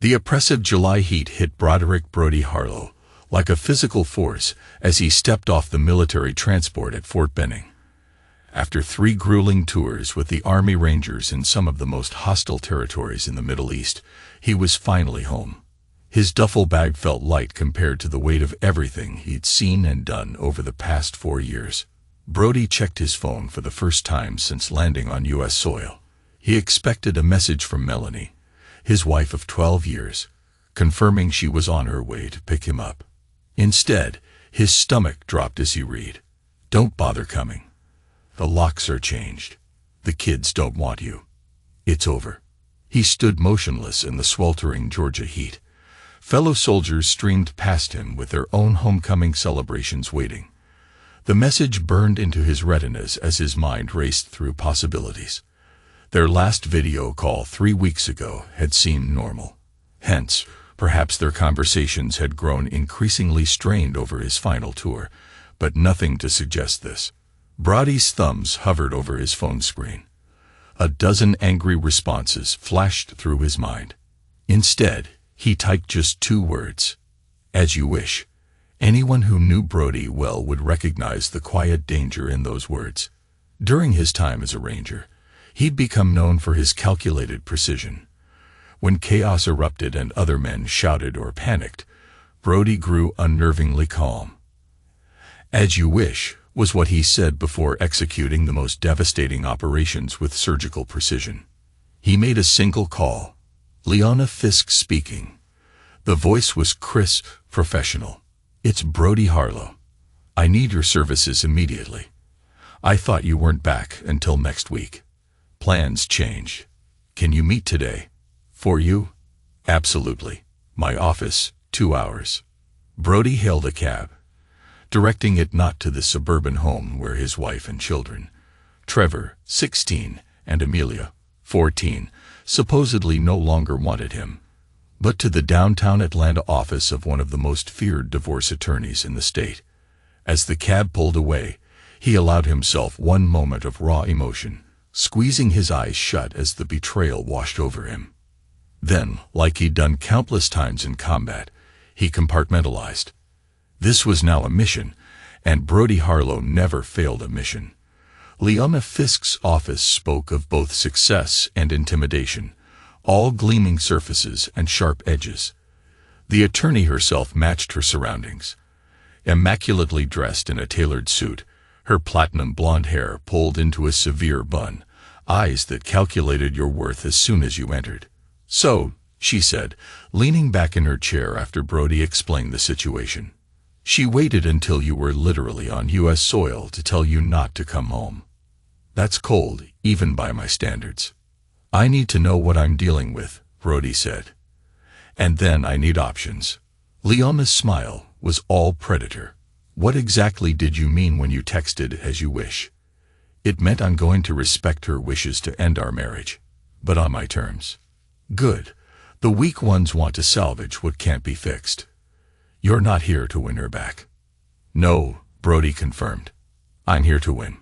The oppressive July heat hit Broderick Brody Harlow like a physical force as he stepped off the military transport at Fort Benning. After 3 grueling tours with the Army Rangers in some of the most hostile territories in the Middle East, he was finally home. His duffel bag felt light compared to the weight of everything he'd seen and done over the past 4 years. Brody checked his phone for the first time since landing on U.S. soil. He expected a message from Melanie, his wife of 12 years, confirming she was on her way to pick him up. Instead, his stomach dropped as he read, "Don't bother coming. The locks are changed. The kids don't want you. It's over." He stood motionless in the sweltering Georgia heat. Fellow soldiers streamed past him with their own homecoming celebrations waiting. The message burned into his retinas as his mind raced through possibilities. Their last video call 3 weeks ago had seemed normal. Hence, perhaps their conversations had grown increasingly strained over his final tour, but nothing to suggest this. Brody's thumbs hovered over his phone screen. A dozen angry responses flashed through his mind. Instead, he typed just 2 words. "As you wish." Anyone who knew Brody well would recognize the quiet danger in those words. During his time as a ranger, he'd become known for his calculated precision. When chaos erupted and other men shouted or panicked, Brody grew unnervingly calm. "As you wish," was what he said before executing the most devastating operations with surgical precision. He made a single call. "Leona Fisk speaking." The voice was crisp, professional. "It's Brody Harlow. I need your services immediately. I thought you weren't back until next week. Plans changed. Can you meet today? For you?" "Absolutely. My office, 2 hours." Brody hailed a cab, directing it not to the suburban home where his wife and children, Trevor, 16, and Amelia, 14, supposedly no longer wanted him, but to the downtown Atlanta office of one of the most feared divorce attorneys in the state. As the cab pulled away, he allowed himself one moment of raw emotion, squeezing his eyes shut as the betrayal washed over him. Then, like he'd done countless times in combat, he compartmentalized. This was now a mission, and Brody Harlow never failed a mission. Leona Fisk's office spoke of both success and intimidation, all gleaming surfaces and sharp edges. The attorney herself matched her surroundings. Immaculately dressed in a tailored suit, her platinum blonde hair pulled into a severe bun, eyes that calculated your worth as soon as you entered. "So," she said, leaning back in her chair after Brody explained the situation, "she waited until you were literally on U.S. soil to tell you not to come home. That's cold, even by my standards." "I need to know what I'm dealing with," Brody said. "And then I need options." Leona's smile was all predator. "What exactly did you mean when you texted 'as you wish'?" "It meant I'm going to respect her wishes to end our marriage, but on my terms." "Good. The weak ones want to salvage what can't be fixed. You're not here to win her back." "No," Brody confirmed. "I'm here to win."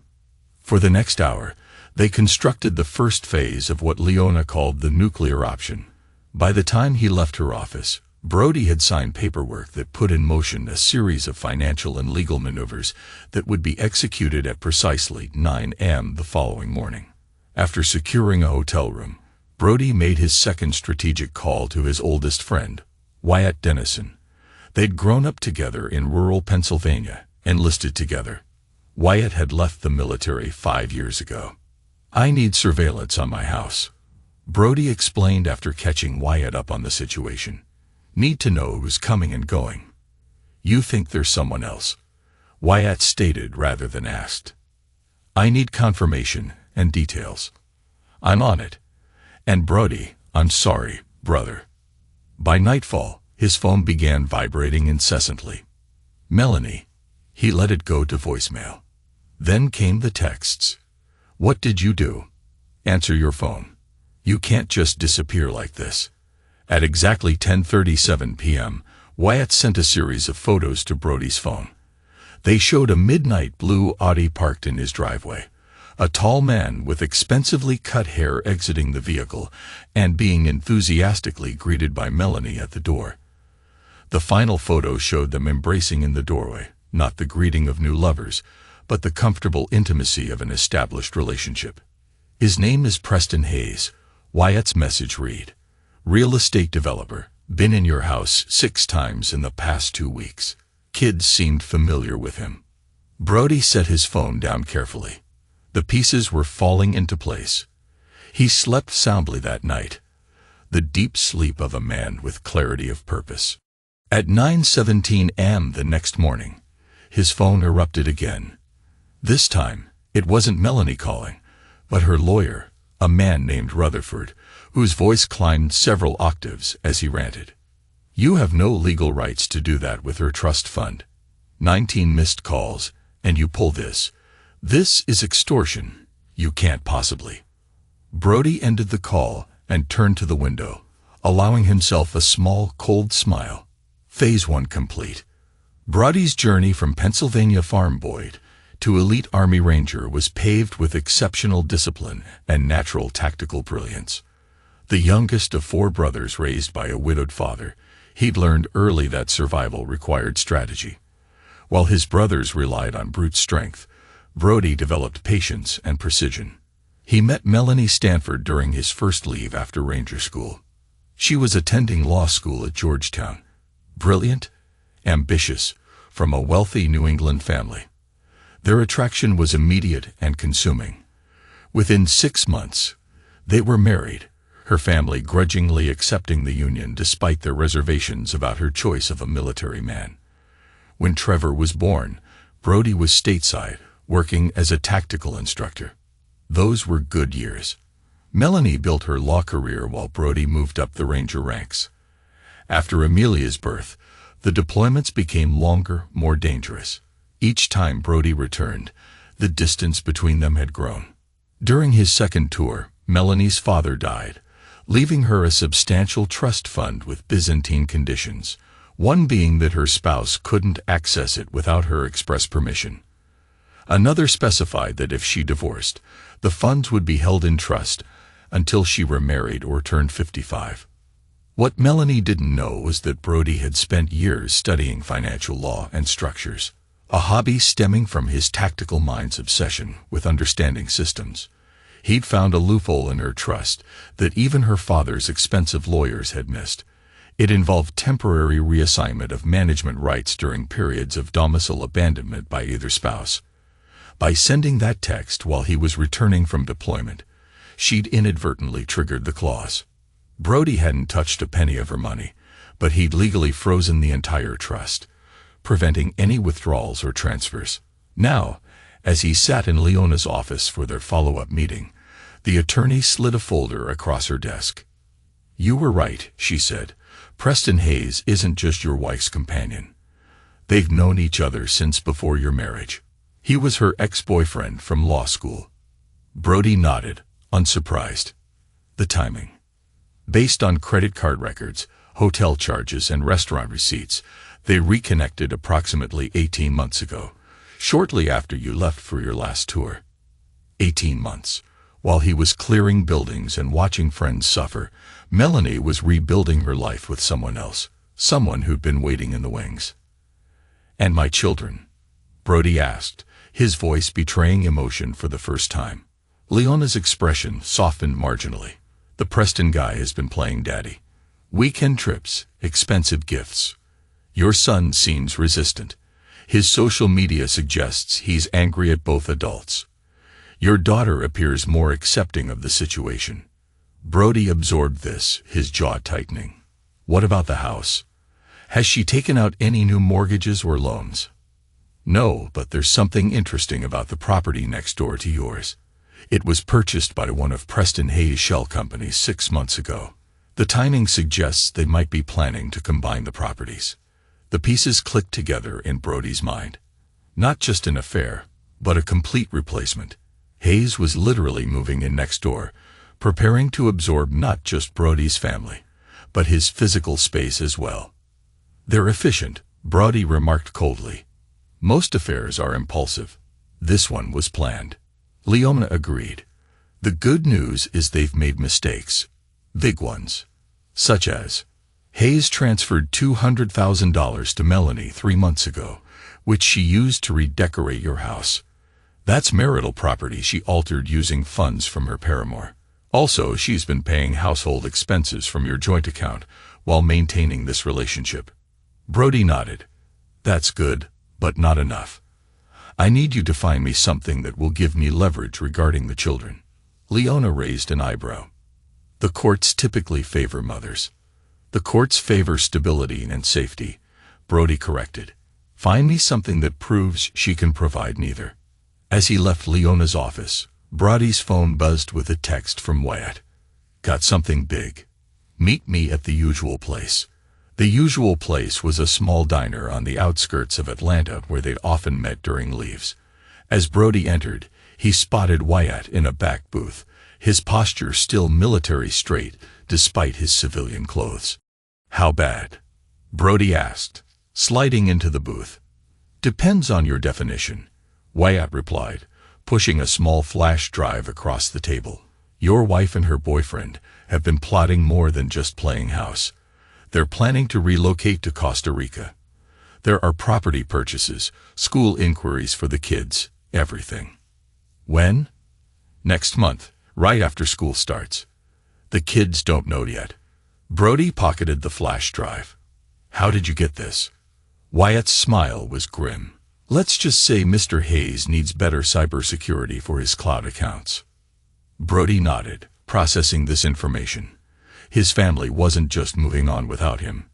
For the next hour, they constructed the first phase of what Leona called the nuclear option. By the time he left her office, Brody had signed paperwork that put in motion a series of financial and legal maneuvers that would be executed at precisely 9 a.m. the following morning. After securing a hotel room, Brody made his second strategic call to his oldest friend, Wyatt Dennison. They'd grown up together in rural Pennsylvania, enlisted together. Wyatt had left the military 5 years ago. "I need surveillance on my house," Brody explained after catching Wyatt up on the situation. "Need to know who's coming and going." "You think there's someone else?" Wyatt stated rather than asked. "I need confirmation and details." "I'm on it." "And Brody, I'm sorry, brother." By nightfall, his phone began vibrating incessantly. "Melanie." He let it go to voicemail. Then came the texts. "What did you do? Answer your phone. You can't just disappear like this." At exactly 10:37 p.m., Wyatt sent a series of photos to Brody's phone. They showed a midnight blue Audi parked in his driveway, A tall man with expensively cut hair exiting the vehicle and being enthusiastically greeted by Melanie at the door. The final photo showed them embracing in the doorway, not the greeting of new lovers, but the comfortable intimacy of an established relationship. His name is Preston Hayes. Wyatt's message read, "Real estate developer, been in your house 6 times in the past 2 weeks." Kids seemed familiar with him. Brody set his phone down carefully. The pieces were falling into place. He slept soundly that night, the deep sleep of a man with clarity of purpose. At 9:17 a.m. the next morning, his phone erupted again. This time, it wasn't Melanie calling, but her lawyer, a man named Rutherford, whose voice climbed several octaves as he ranted. "You have no legal rights to do that with her trust fund. 19 missed calls, and you pull this. This is extortion. You can't possibly." Brody ended the call and turned to the window, allowing himself a small, cold smile. Phase 1 complete. Brody's journey from Pennsylvania farm boy to elite Army Ranger was paved with exceptional discipline and natural tactical brilliance. The youngest of 4 brothers raised by a widowed father, he'd learned early that survival required strategy. While his brothers relied on brute strength, Brody developed patience and precision. He met Melanie Stanford during his first leave after Ranger School. She was attending law school at Georgetown. Brilliant, ambitious, from a wealthy New England family. Their attraction was immediate and consuming. Within 6 months, they were married, her family grudgingly accepting the union despite their reservations about her choice of a military man. When Trevor was born, Brody was stateside, working as a tactical instructor. Those were good years. Melanie built her law career while Brody moved up the Ranger ranks. After Amelia's birth, the deployments became longer, more dangerous. Each time Brody returned, the distance between them had grown. During his second tour, Melanie's father died, leaving her a substantial trust fund with Byzantine conditions, one being that her spouse couldn't access it without her express permission. Another specified that if she divorced, the funds would be held in trust until she remarried or turned 55. What Melanie didn't know was that Brody had spent years studying financial law and structures, a hobby stemming from his tactical mind's obsession with understanding systems. He'd found a loophole in her trust that even her father's expensive lawyers had missed. It involved temporary reassignment of management rights during periods of domicile abandonment by either spouse. By sending that text while he was returning from deployment, she'd inadvertently triggered the clause. Brody hadn't touched a penny of her money, but he'd legally frozen the entire trust, preventing any withdrawals or transfers. Now, as he sat in Leona's office for their follow-up meeting, the attorney slid a folder across her desk. "You were right," she said. "Preston Hayes isn't just your wife's companion. They've known each other since before your marriage. He was her ex-boyfriend from law school." Brody nodded, unsurprised. The timing. Based on credit card records, hotel charges, and restaurant receipts, they reconnected approximately 18 months ago, shortly after you left for your last tour. 18 months. While he was clearing buildings and watching friends suffer, Melanie was rebuilding her life with someone else, someone who'd been waiting in the wings. "And my children?" Brody asked, his voice betraying emotion for the first time. Leona's expression softened marginally. "The Preston guy has been playing daddy. Weekend trips, expensive gifts. Your son seems resistant. His social media suggests he's angry at both adults. Your daughter appears more accepting of the situation." Brody absorbed this, his jaw tightening. "What about the house? Has she taken out any new mortgages or loans?" "No, but there's something interesting about the property next door to yours. It was purchased by one of Preston Hayes' shell companies 6 months ago. The timing suggests they might be planning to combine the properties." The pieces clicked together in Brody's mind. Not just an affair, but a complete replacement. Hayes was literally moving in next door, preparing to absorb not just Brody's family, but his physical space as well. "They're efficient," Brody remarked coldly. "Most affairs are impulsive. This one was planned." Leona agreed. The good news is they've made mistakes. Big ones. Such as, Hayes transferred $200,000 to Melanie 3 months ago, which she used to redecorate your house. That's marital property she altered using funds from her paramour. Also, she's been paying household expenses from your joint account while maintaining this relationship. Brody nodded. That's good, but not enough. I need you to find me something that will give me leverage regarding the children. Leona raised an eyebrow. The courts typically favor mothers. The courts favor stability and safety, Brody corrected. Find me something that proves she can provide neither. As he left Leona's office, Brody's phone buzzed with a text from Wyatt. Got something big. Meet me at the usual place. The usual place was a small diner on the outskirts of Atlanta where they'd often met during leaves. As Brody entered, he spotted Wyatt in a back booth, his posture still military straight despite his civilian clothes. How bad? Brody asked, sliding into the booth. Depends on your definition, Wyatt replied, pushing a small flash drive across the table. Your wife and her boyfriend have been plotting more than just playing house. They're planning to relocate to Costa Rica. There are property purchases, school inquiries for the kids, everything. When? Next month, right after school starts. The kids don't know yet. Brody pocketed the flash drive. How did you get this? Wyatt's smile was grim. Let's just say Mr. Hayes needs better cybersecurity for his cloud accounts. Brody nodded, processing this information. His family wasn't just moving on without him.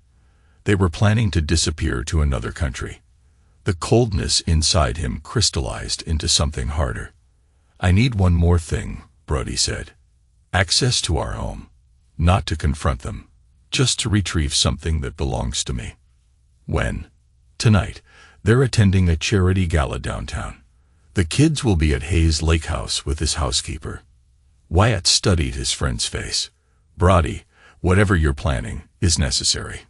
They were planning to disappear to another country. The coldness inside him crystallized into something harder. I need one more thing, Brody said. Access to our home. Not to confront them. Just to retrieve something that belongs to me. When? Tonight. They're attending a charity gala downtown. The kids will be at Hayes Lake House with his housekeeper. Wyatt studied his friend's face. Brody, whatever you're planning is necessary.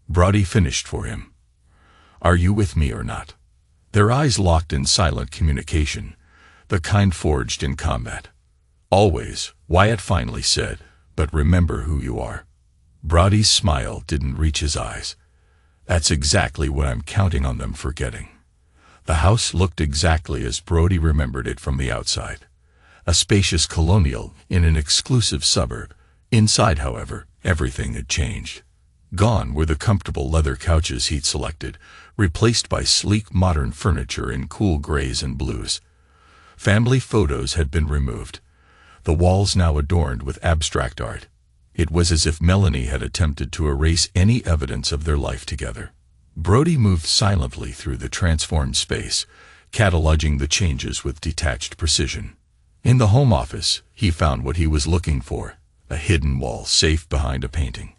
Brody finished for him. Are you with me or not? Their eyes locked in silent communication, the kind forged in combat. Always, Wyatt finally said, but remember who you are. Brody's smile didn't reach his eyes. That's exactly what I'm counting on them forgetting. The house looked exactly as Brody remembered it from the outside. A spacious colonial in an exclusive suburb. Inside, however, everything had changed. Gone were the comfortable leather couches he'd selected, replaced by sleek modern furniture in cool grays and blues. Family photos had been removed. The walls now adorned with abstract art. It was as if Melanie had attempted to erase any evidence of their life together. Brody moved silently through the transformed space, cataloging the changes with detached precision. In the home office, he found what he was looking for, a hidden wall safe behind a painting.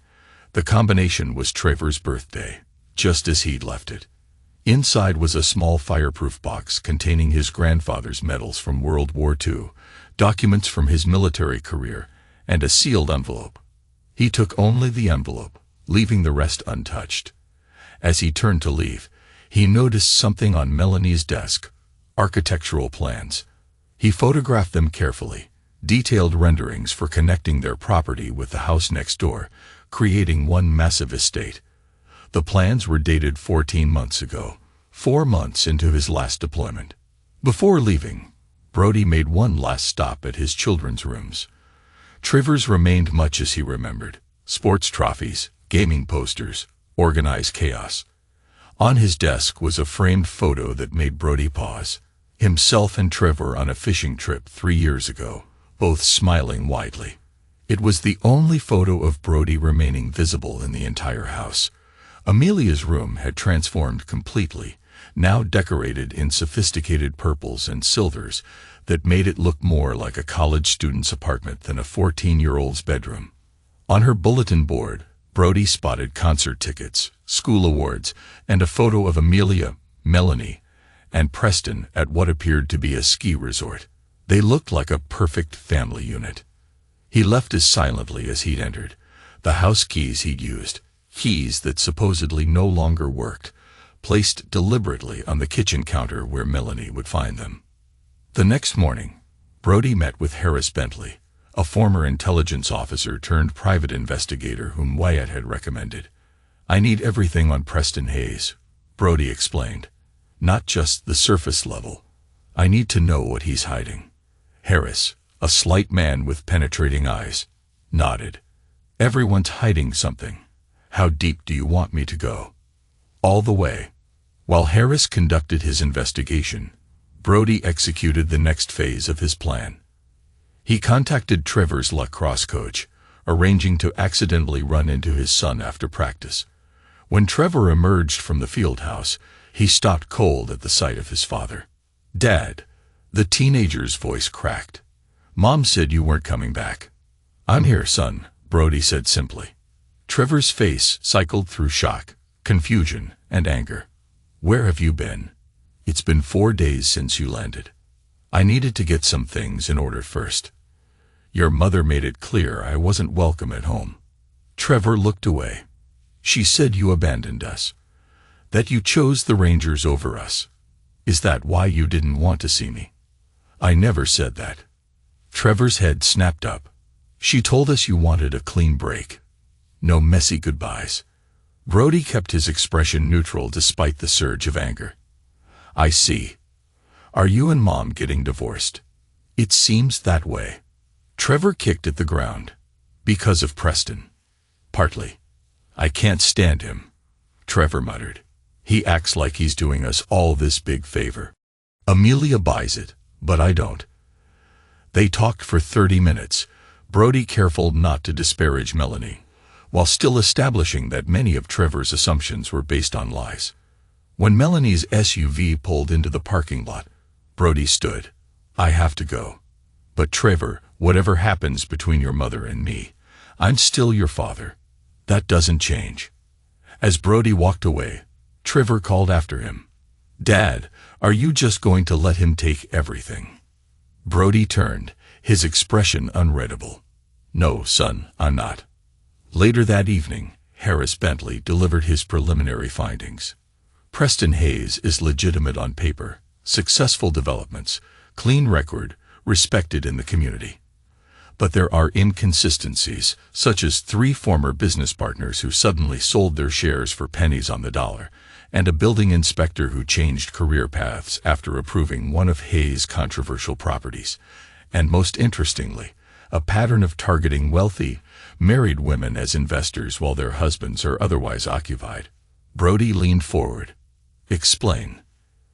The combination was Trevor's birthday, just as he'd left it. Inside was a small fireproof box containing his grandfather's medals from World War II, documents from his military career, and a sealed envelope. He took only the envelope, leaving the rest untouched. As he turned to leave, he noticed something on Melanie's desk, architectural plans. He photographed them carefully, detailed renderings for connecting their property with the house next door, creating one massive estate. The plans were dated 14 months ago, 4 months into his last deployment. Before leaving, Brody made one last stop at his children's rooms. Trevor's remained much as he remembered. Sports trophies, gaming posters, organized chaos. On his desk was a framed photo that made Brody pause. Himself and Trevor on a fishing trip 3 years ago, both smiling widely. It was the only photo of Brody remaining visible in the entire house. Amelia's room had transformed completely, now decorated in sophisticated purples and silvers that made it look more like a college student's apartment than a 14-year-old's bedroom. On her bulletin board, Brody spotted concert tickets, school awards, and a photo of Amelia, Melanie, and Preston at what appeared to be a ski resort. They looked like a perfect family unit. He left as silently as he'd entered, the house keys he'd used, keys that supposedly no longer worked, placed deliberately on the kitchen counter where Melanie would find them. The next morning, Brody met with Harris Bentley, a former intelligence officer turned private investigator whom Wyatt had recommended. "I need everything on Preston Hayes," Brody explained. "Not just the surface level. I need to know what he's hiding." Harris, a slight man with penetrating eyes, nodded. "Everyone's hiding something. How deep do you want me to go?" "All the way." While Harris conducted his investigation, Brody executed the next phase of his plan. He contacted Trevor's lacrosse coach, arranging to accidentally run into his son after practice. When Trevor emerged from the field house, he stopped cold at the sight of his father. "Dad," the teenager's voice cracked. "Mom said you weren't coming back." "I'm here, son," Brody said simply. Trevor's face cycled through shock, confusion, and anger. "Where have you been? It's been 4 days since you landed. I needed to get some things in order first. Your mother made it clear I wasn't welcome at home." Trevor looked away. "She said you abandoned us. That you chose the Rangers over us. Is that why you didn't want to see me?" "I never said that." Trevor's head snapped up. "She told us you wanted a clean break. No messy goodbyes." Brody kept his expression neutral despite the surge of anger. "I see. Are you and Mom getting divorced?" "It seems that way." Trevor kicked at the ground. "Because of Preston?" "Partly. I can't stand him," Trevor muttered. "He acts like he's doing us all this big favor. Amelia buys it, but I don't." They talked for 30 minutes, Brody careful not to disparage Melanie, while still establishing that many of Trevor's assumptions were based on lies. When Melanie's SUV pulled into the parking lot, Brody stood. "I have to go. But Trevor, whatever happens between your mother and me, I'm still your father. That doesn't change." As Brody walked away, Trevor called after him. "Dad, are you just going to let him take everything?" Brody turned, his expression unreadable. "No, son, I'm not." Later that evening, Harris Bentley delivered his preliminary findings. Preston Hayes is legitimate on paper, successful developments, clean record, respected in the community. But there are inconsistencies, such as 3 former business partners who suddenly sold their shares for pennies on the dollar, and a building inspector who changed career paths after approving one of Hayes' controversial properties. And most interestingly, a pattern of targeting wealthy, married women as investors while their husbands are otherwise occupied. Brody leaned forward. "Explain."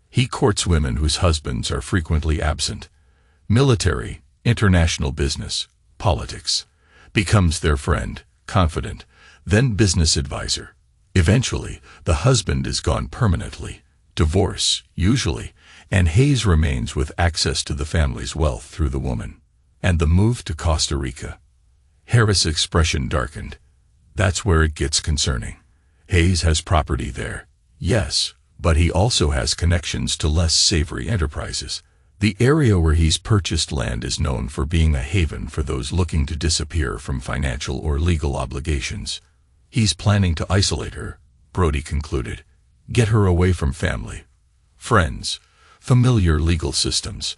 "He courts women whose husbands are frequently absent. Military, international business, politics. Becomes their friend, confidant, then business advisor. Eventually, the husband is gone permanently. Divorce, usually, and Hayes remains with access to the family's wealth through the woman. And the move to Costa Rica." Harris' expression darkened. "That's where it gets concerning. Hayes has property there, yes, but he also has connections to less savory enterprises. The area where he's purchased land is known for being a haven for those looking to disappear from financial or legal obligations. He's planning to isolate her," Brody concluded. "Get her away from family, friends, familiar legal systems.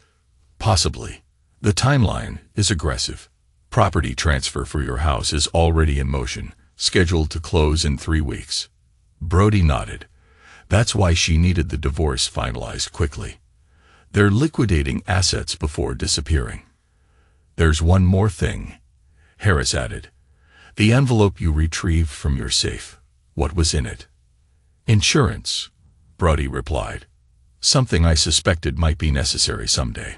Possibly. The timeline is aggressive. Property transfer for your house is already in motion, scheduled to close in 3 weeks." Brody nodded. "That's why she needed the divorce finalized quickly. They're liquidating assets before disappearing." "There's one more thing," Harris added. "The envelope you retrieved from your safe. What was in it?" "Insurance," Brody replied. "Something I suspected might be necessary someday."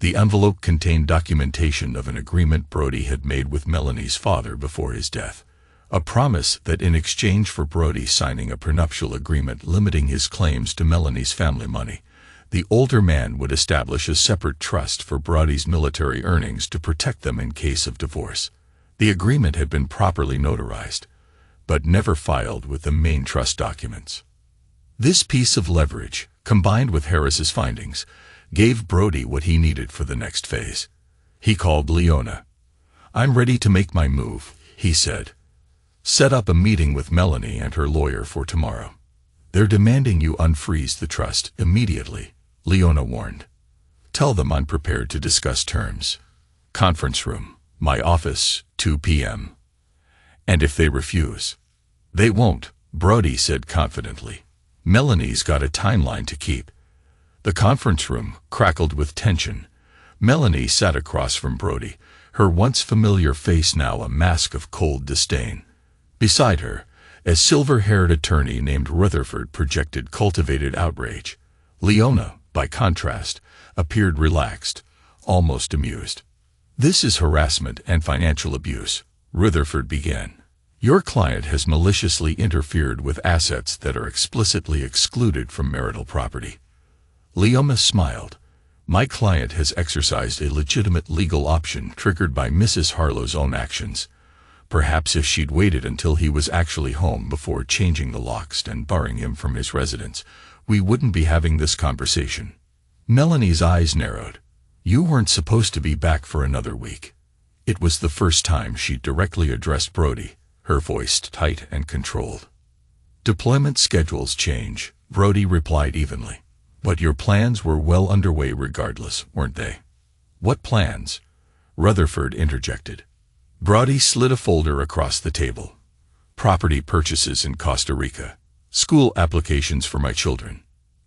The envelope contained documentation of an agreement Brody had made with Melanie's father before his death. A promise that in exchange for Brody signing a prenuptial agreement limiting his claims to Melanie's family money, the older man would establish a separate trust for Brody's military earnings to protect them in case of divorce. The agreement had been properly notarized, but never filed with the main trust documents. This piece of leverage, combined with Harris's findings, gave Brody what he needed for the next phase. He called Leona. "I'm ready to make my move," he said. "Set up a meeting with Melanie and her lawyer for tomorrow. They're demanding you unfreeze the trust immediately," Leona warned. Tell them I'm prepared to discuss terms. Conference room, my office, 2 p.m. And if they refuse? They won't, Brody said confidently. Melanie's got a timeline to keep. The conference room crackled with tension. Melanie sat across from Brody, her once familiar face now a mask of cold disdain. Beside her, a silver-haired attorney named Rutherford projected cultivated outrage. Leona, by contrast, appeared relaxed, almost amused. "This is harassment and financial abuse," Rutherford began. "Your client has maliciously interfered with assets that are explicitly excluded from marital property." Leona smiled. "My client has exercised a legitimate legal option triggered by Mrs. Harlow's own actions. Perhaps if she'd waited until he was actually home before changing the locks and barring him from his residence, we wouldn't be having this conversation." Melanie's eyes narrowed. "You weren't supposed to be back for another week." It was the first time she directly addressed Brody, her voice tight and controlled. "Deployment schedules change," Brody replied evenly. "But your plans were well underway regardless, weren't they?" "What plans?" Rutherford interjected. Brody slid a folder across the table. "Property purchases in Costa Rica. School applications for my children.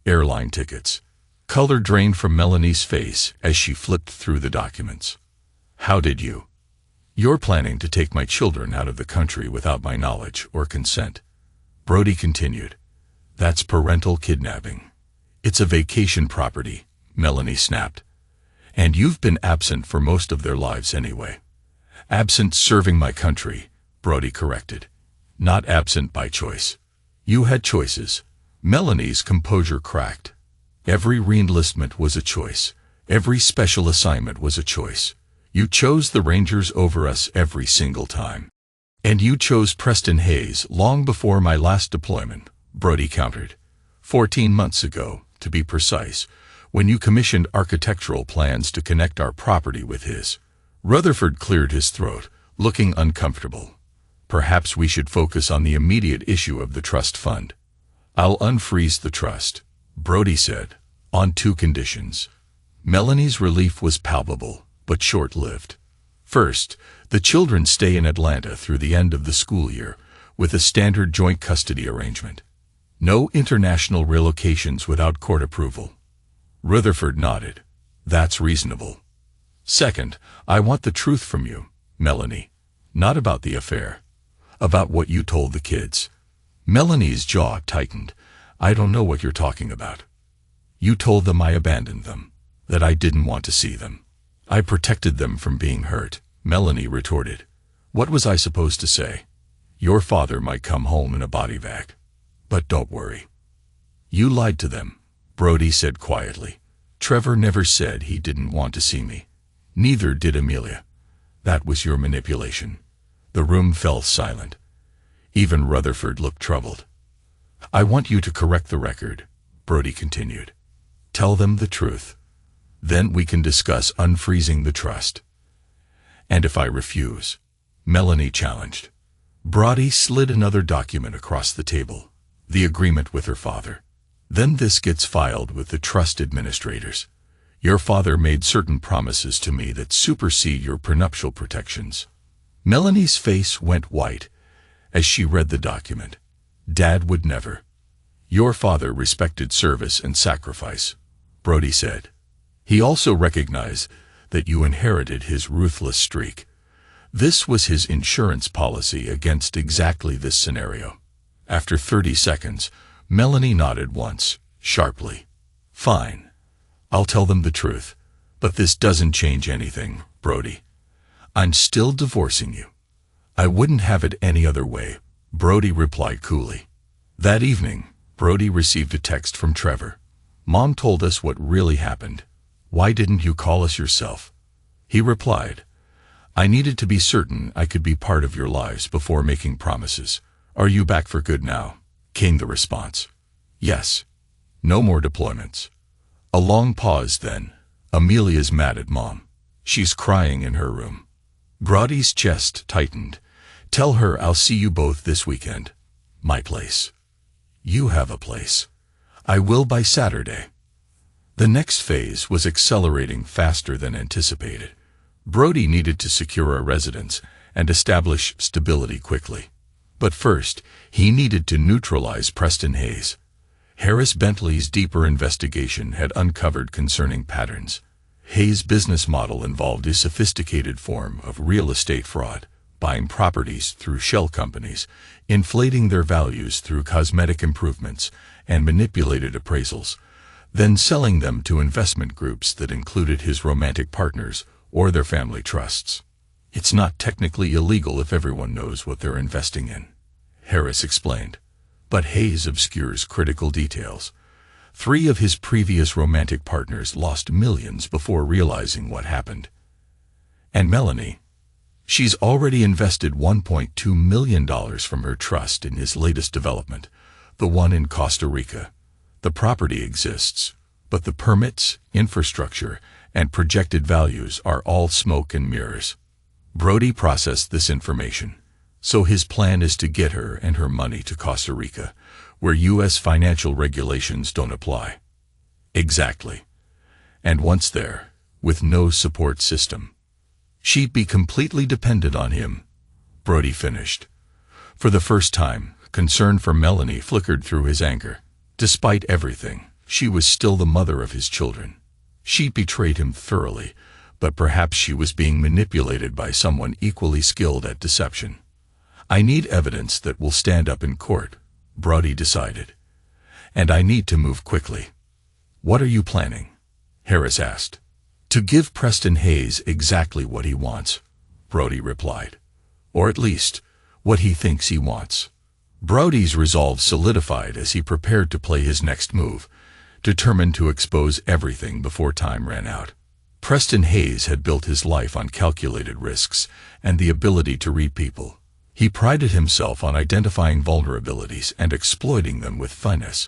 Airline tickets." Color drained from Melanie's face as she flipped through the documents. "How did you?" "You're planning to take my children out of the country without my knowledge or consent," Brody continued. "That's parental kidnapping." "It's a vacation property," Melanie snapped. "And you've been absent for most of their lives anyway." "Absent serving my country," Brody corrected. "Not absent by choice." "You had choices." Melanie's composure cracked. "Every reenlistment was a choice. Every special assignment was a choice. You chose the Rangers over us every single time. And you chose Preston Hayes long before my last deployment," Brody countered. 14 months ago, to be precise, when you commissioned architectural plans to connect our property with his." Rutherford cleared his throat, looking uncomfortable. "Perhaps we should focus on the immediate issue of the trust fund." "I'll unfreeze the trust," Brody said, "on 2 conditions." Melanie's relief was palpable, but short-lived. "First, the children stay in Atlanta through the end of the school year, with a standard joint custody arrangement. No international relocations without court approval." Rutherford nodded. "That's reasonable." "Second, I want the truth from you, Melanie. Not about the affair. About what you told the kids." Melanie's jaw tightened. "I don't know what you're talking about." "You told them I abandoned them, that I didn't want to see them. I protected them from being hurt," Melanie retorted. "What was I supposed to say? Your father might come home in a body bag. But don't worry." "You lied to them," Brody said quietly. "Trevor never said he didn't want to see me. Neither did Amelia. That was your manipulation." The room fell silent. Even Rutherford looked troubled. "I want you to correct the record," Brody continued. "Tell them the truth. Then we can discuss unfreezing the trust." "And if I refuse?" Melanie challenged. Brody slid another document across the table, the agreement with her father. "Then this gets filed with the trust administrators. Your father made certain promises to me that supersede your prenuptial protections." Melanie's face went white as she read the document. "Dad would never." "Your father respected service and sacrifice," Brody said. "He also recognized that you inherited his ruthless streak. This was his insurance policy against exactly this scenario." After 30 seconds, Melanie nodded once, sharply. "Fine. I'll tell them the truth. But this doesn't change anything, Brody. I'm still divorcing you." "I wouldn't have it any other way," Brody replied coolly. That evening, Brody received a text from Trevor. "Mom told us what really happened. Why didn't you call us yourself?" He replied, "I needed to be certain I could be part of your lives before making promises." "Are you back for good now?" came the response. "Yes. No more deployments." A long pause then. "Amelia's mad at Mom. She's crying in her room." Brody's chest tightened. "Tell her I'll see you both this weekend. My place." "You have a place." "I will by Saturday." The next phase was accelerating faster than anticipated. Brody needed to secure a residence and establish stability quickly. But first, he needed to neutralize Preston Hayes. Harris Bentley's deeper investigation had uncovered concerning patterns. Hayes' business model involved a sophisticated form of real estate fraud, buying properties through shell companies, inflating their values through cosmetic improvements and manipulated appraisals, then selling them to investment groups that included his romantic partners or their family trusts. It's not technically illegal if everyone knows what they're investing in, Harris explained. But Hayes obscures critical details. 3 of his previous romantic partners lost millions before realizing what happened. And Melanie? She's already invested $1.2 million from her trust in his latest development, the one in Costa Rica. The property exists, but the permits, infrastructure, and projected values are all smoke and mirrors. Brody processed this information, so his plan is to get her and her money to Costa Rica, where U.S. financial regulations don't apply. Exactly. And once there, with no support system, she'd be completely dependent on him, Brody finished. For the first time, concern for Melanie flickered through his anger. Despite everything, she was still the mother of his children. She'd betrayed him thoroughly, but perhaps she was being manipulated by someone equally skilled at deception. I need evidence that will stand up in court, Brody decided. And I need to move quickly. What are you planning? Harris asked. To give Preston Hayes exactly what he wants, Brody replied. Or at least, what he thinks he wants. Brody's resolve solidified as he prepared to play his next move, determined to expose everything before time ran out. Preston Hayes had built his life on calculated risks and the ability to read people. He prided himself on identifying vulnerabilities and exploiting them with finesse.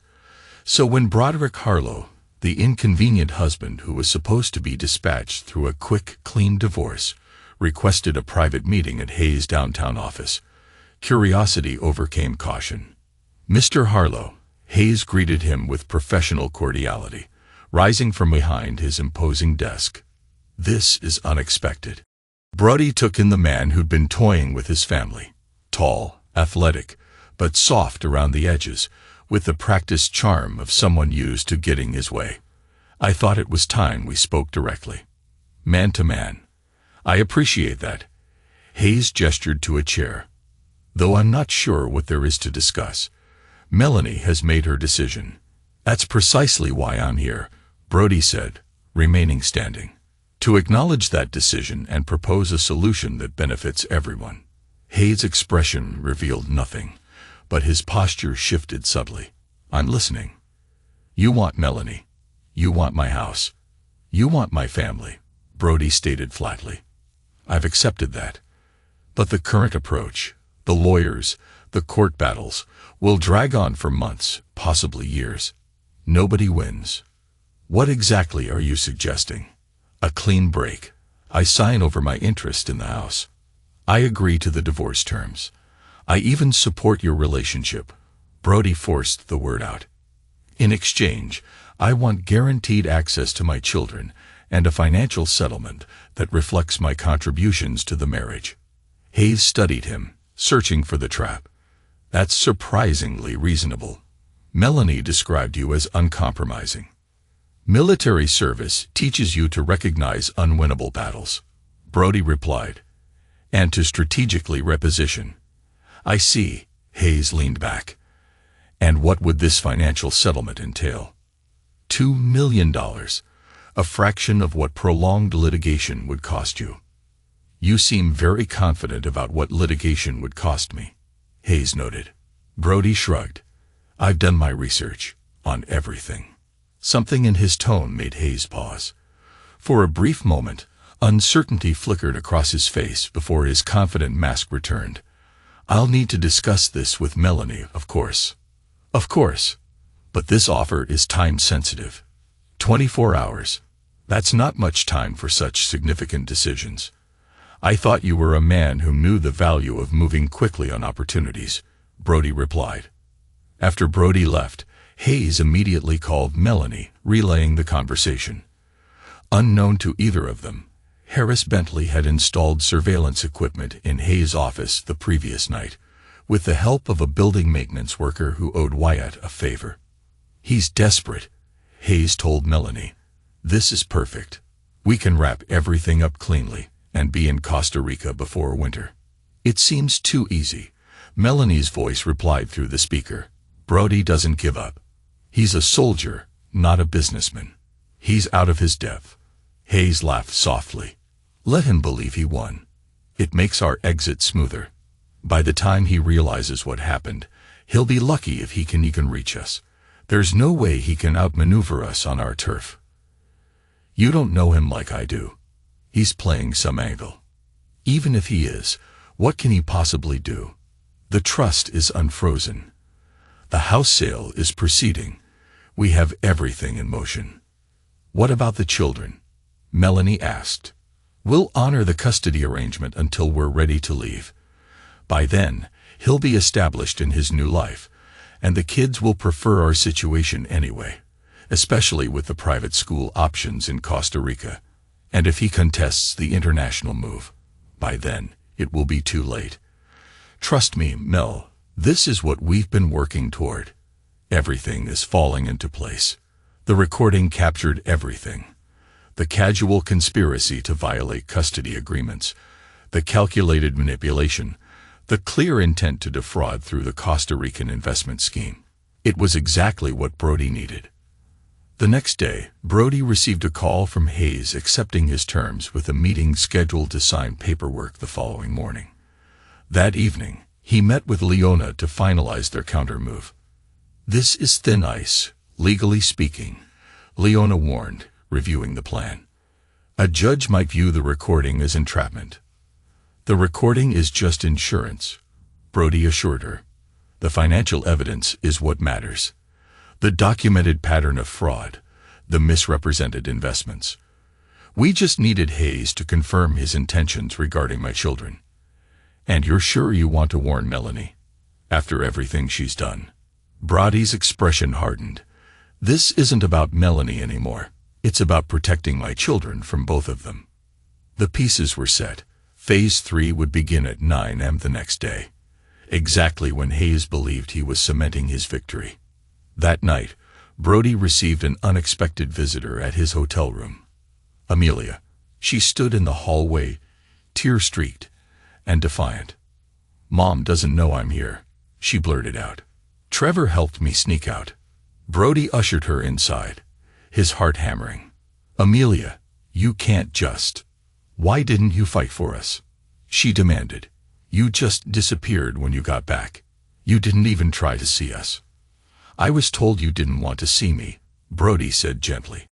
So when Broderick Harlow, the inconvenient husband who was supposed to be dispatched through a quick, clean divorce, requested a private meeting at Hayes' downtown office, curiosity overcame caution. Mr. Harlow, Hayes greeted him with professional cordiality, rising from behind his imposing desk. This is unexpected. Brody took in the man who'd been toying with his family. Tall, athletic, but soft around the edges, with the practiced charm of someone used to getting his way. I thought it was time we spoke directly. Man to man. I appreciate that. Hayes gestured to a chair. Though I'm not sure what there is to discuss. Melanie has made her decision. That's precisely why I'm here, Brody said, remaining standing. To acknowledge that decision and propose a solution that benefits everyone. Hayes' expression revealed nothing, but his posture shifted subtly. I'm listening. You want Melanie. You want my house. You want my family, Brody stated flatly. I've accepted that. But the current approach, the lawyers, the court battles, will drag on for months, possibly years. Nobody wins. What exactly are you suggesting? A clean break. I sign over my interest in the house. I agree to the divorce terms. I even support your relationship. Brody forced the word out. In exchange, I want guaranteed access to my children and a financial settlement that reflects my contributions to the marriage. Hayes studied him, searching for the trap. That's surprisingly reasonable. Melanie described you as uncompromising. Military service teaches you to recognize unwinnable battles, Brody replied, and to strategically reposition. I see, Hayes leaned back. And what would this financial settlement entail? $2 million, a fraction of what prolonged litigation would cost you. You seem very confident about what litigation would cost me, Hayes noted. Brody shrugged. I've done my research on everything. Something in his tone made Hayes pause. For a brief moment, uncertainty flickered across his face before his confident mask returned. I'll need to discuss this with Melanie, of course. Of course. But this offer is time-sensitive. 24 hours. That's not much time for such significant decisions. I thought you were a man who knew the value of moving quickly on opportunities, Brody replied. After Brody left, Hayes immediately called Melanie, relaying the conversation. Unknown to either of them, Harris Bentley had installed surveillance equipment in Hayes' office the previous night, with the help of a building maintenance worker who owed Wyatt a favor. "He's desperate," Hayes told Melanie. "This is perfect. We can wrap everything up cleanly and be in Costa Rica before winter." "It seems too easy," Melanie's voice replied through the speaker. "Brody doesn't give up. He's a soldier, not a businessman. He's out of his depth." Hayes laughed softly. "Let him believe he won. It makes our exit smoother. By the time he realizes what happened, he'll be lucky if he can even reach us. There's no way he can outmaneuver us on our turf." "You don't know him like I do. He's playing some angle. Even if he is, what can he possibly do? The trust is unfrozen. The house sale is proceeding. We have everything in motion." "What about the children?" Melanie asked. "We'll honor the custody arrangement until we're ready to leave. By then, he'll be established in his new life, and the kids will prefer our situation anyway, especially with the private school options in Costa Rica. And if he contests the international move, by then, it will be too late. Trust me, Mel, this is what we've been working toward. Everything is falling into place." The recording captured everything. The casual conspiracy to violate custody agreements, the calculated manipulation, the clear intent to defraud through the Costa Rican investment scheme. It was exactly what Brody needed. The next day, Brody received a call from Hayes accepting his terms with a meeting scheduled to sign paperwork the following morning. That evening, he met with Leona to finalize their countermove. "This is thin ice, legally speaking," Leona warned, reviewing the plan. "A judge might view the recording as entrapment." "The recording is just insurance," Brody assured her. "The financial evidence is what matters. The documented pattern of fraud, the misrepresented investments. We just needed Hayes to confirm his intentions regarding my children." "And you're sure you want to warn Melanie? After everything she's done?" Brody's expression hardened. "This isn't about Melanie anymore. It's about protecting my children from both of them." The pieces were set. Phase 3 would begin at 9 a.m. the next day, exactly when Hayes believed he was cementing his victory. That night, Brody received an unexpected visitor at his hotel room. Amelia. She stood in the hallway, tear-streaked and defiant. "Mom doesn't know I'm here," she blurted out. "Trevor helped me sneak out." Brody ushered her inside, his heart hammering. "Amelia, you can't just. Why didn't you fight for us?" she demanded. "You just disappeared when you got back. You didn't even try to see us." "I was told you didn't want to see me," Brody said gently.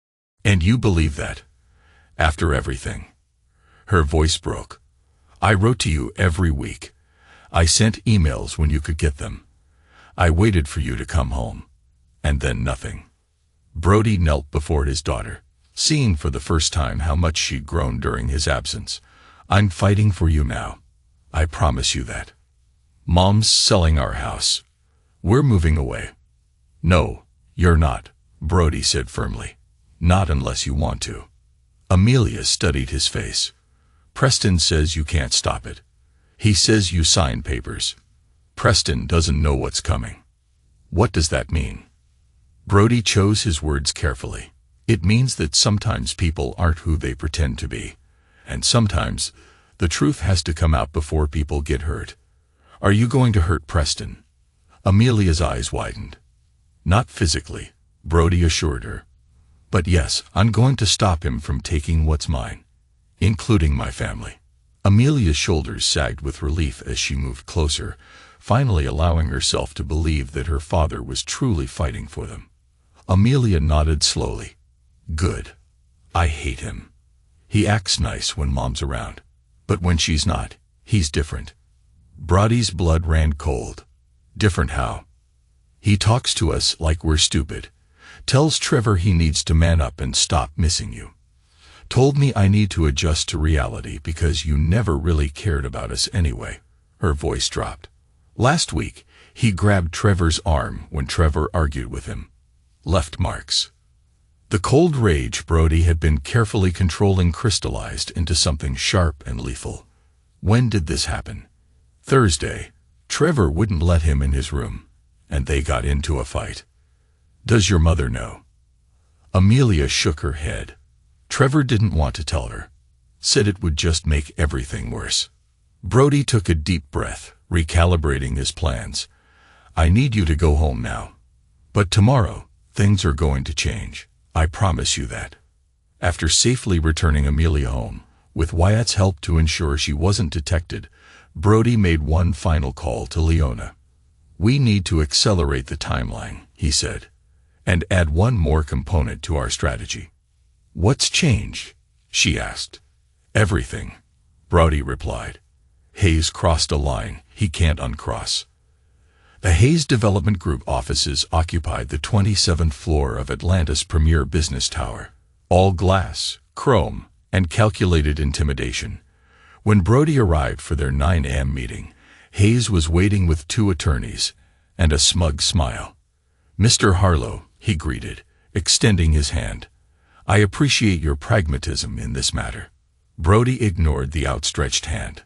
"And you believe that? After everything?" Her voice broke. "I wrote to you every week. I sent emails when you could get them. I waited for you to come home. And then nothing." Brody knelt before his daughter, seeing for the first time how much she'd grown during his absence. "I'm fighting for you now. I promise you that. Mom's selling our house. We're moving away." "No, you're not," Brody said firmly. "Not unless you want to." Amelia studied his face. "Preston says you can't stop it. He says you signed papers. Preston doesn't know what's coming." "What does that mean?" Brody chose his words carefully. "It means that sometimes people aren't who they pretend to be. And sometimes, the truth has to come out before people get hurt." "Are you going to hurt Preston?" Amelia's eyes widened. "Not physically," Brody assured her. "But yes, I'm going to stop him from taking what's mine, including my family." Amelia's shoulders sagged with relief as she moved closer, finally allowing herself to believe that her father was truly fighting for them. Amelia nodded slowly. "Good. I hate him. He acts nice when Mom's around. But when she's not, he's different." Brody's blood ran cold. "Different how?" "He talks to us like we're stupid. Tells Trevor he needs to man up and stop missing you. Told me I need to adjust to reality because you never really cared about us anyway." Her voice dropped. "Last week, He grabbed Trevor's arm when Trevor argued with him. Left marks. The cold rage Brody had been carefully controlling crystallized into something sharp and lethal. When did this happen? Thursday. Trevor wouldn't let him in his room, and they got into a fight. Does your mother know? Amelia shook her head. Trevor didn't want to tell her. Said it would just make everything worse. Brody took a deep breath, recalibrating his plans. I need you to go home now. But tomorrow, things are going to change. I promise you that. After safely returning Amelia home, with Wyatt's help to ensure she wasn't detected, Brody made one final call to Leona. We need to accelerate the timeline, he said, and add one more component to our strategy. What's changed? She asked. Everything, Brody replied. Hayes crossed a line he can't uncross. The Hayes Development Group offices occupied the 27th floor of Atlanta's premier business tower. All glass, chrome, and calculated intimidation. When Brody arrived for their 9 a.m. meeting, Hayes was waiting with 2 attorneys and a smug smile. Mr. Harlow, he greeted, extending his hand. I appreciate your pragmatism in this matter. Brody ignored the outstretched hand.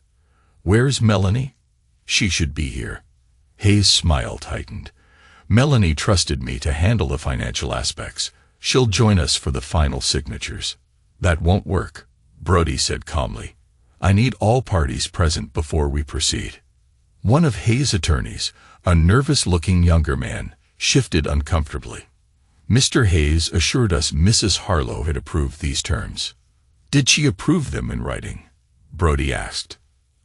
Where's Melanie? She should be here. Hayes' smile tightened. Melanie trusted me to handle the financial aspects. She'll join us for the final signatures. That won't work, Brody said calmly. I need all parties present before we proceed. One of Hayes' attorneys, a nervous-looking younger man, shifted uncomfortably. Mr. Hayes assured us Mrs. Harlow had approved these terms. Did she approve them in writing? Brody asked.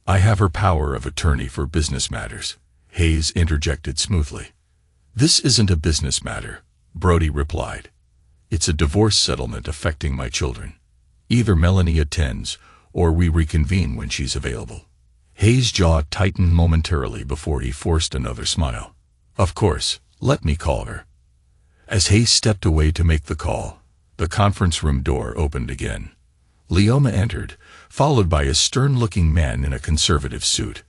I have her power of attorney for business matters, Hayes interjected smoothly. This isn't a business matter, Brody replied. It's a divorce settlement affecting my children. Either Melanie attends, or we reconvene when she's available. Hayes' jaw tightened momentarily before he forced another smile. Of course, let me call her. As Hayes stepped away to make the call, the conference room door opened again. Leona entered, followed by a stern-looking man in a conservative suit.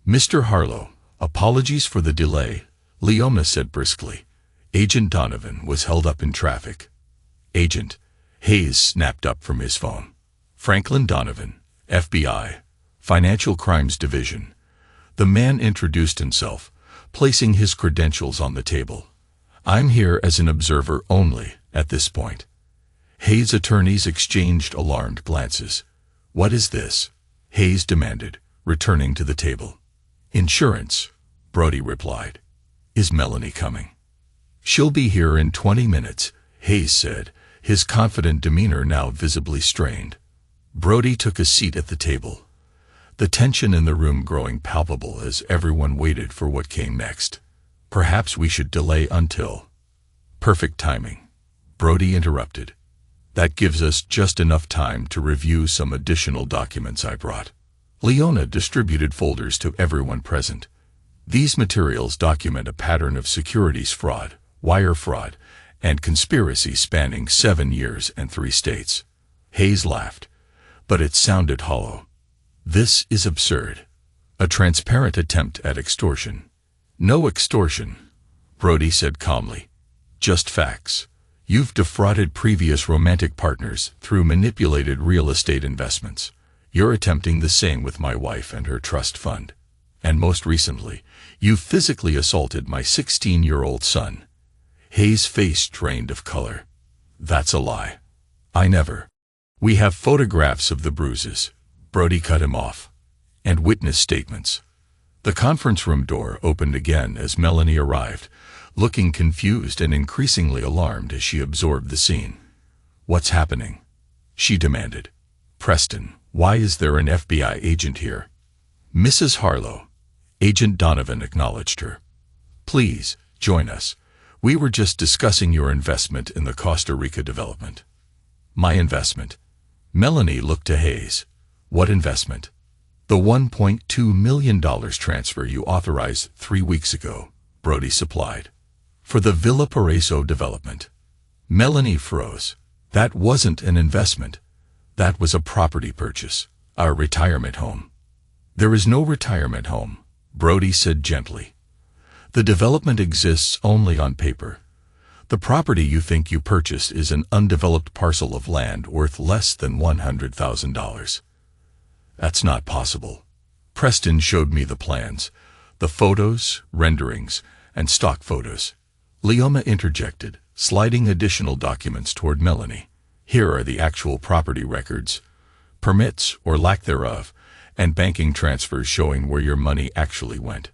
Mr. Harlow, apologies for the delay, Leona said briskly. Agent Donovan was held up in traffic. Agent, Hayes snapped up from his phone. Franklin Donovan, FBI, Financial Crimes Division. The man introduced himself, placing his credentials on the table. I'm here as an observer only at this point. Hayes' attorneys exchanged alarmed glances. What is this? Hayes demanded, returning to the table. Insurance, Brody replied. Is Melanie coming? She'll be here in 20 minutes, Hayes said, his confident demeanor now visibly strained. Brody took a seat at the table, the tension in the room growing palpable as everyone waited for what came next. Perhaps we should delay until... Perfect timing, Brody interrupted. That gives us just enough time to review some additional documents I brought. Leona distributed folders to everyone present. These materials document a pattern of securities fraud, wire fraud, and conspiracy spanning 7 years and 3 states. Hayes laughed, but it sounded hollow. This is absurd. A transparent attempt at extortion. No extortion, Brody said calmly. Just facts. You've defrauded previous romantic partners through manipulated real estate investments. You're attempting the same with my wife and her trust fund. And most recently, you physically assaulted my 16-year-old son. Hayes' face drained of color. That's a lie. I never. We have photographs of the bruises, Brody cut him off, and witness statements. The conference room door opened again as Melanie arrived, looking confused and increasingly alarmed as she absorbed the scene. What's happening? She demanded. Preston, why is there an FBI agent here? Mrs. Harlow. Agent Donovan acknowledged her. Please, join us. We were just discussing your investment in the Costa Rica development. My investment. Melanie looked to Hayes. What investment? The $1.2 million transfer you authorized 3 weeks ago, Brody supplied. For the Villa Paraiso development. Melanie froze. That wasn't an investment. That was a property purchase, our retirement home. There is no retirement home, Brody said gently. The development exists only on paper. The property you think you purchased is an undeveloped parcel of land worth less than $100,000. That's not possible. Preston showed me the plans, the photos, renderings, and stock photos. Leoma interjected, sliding additional documents toward Melanie. Here are the actual property records, permits or lack thereof, and banking transfers showing where your money actually went.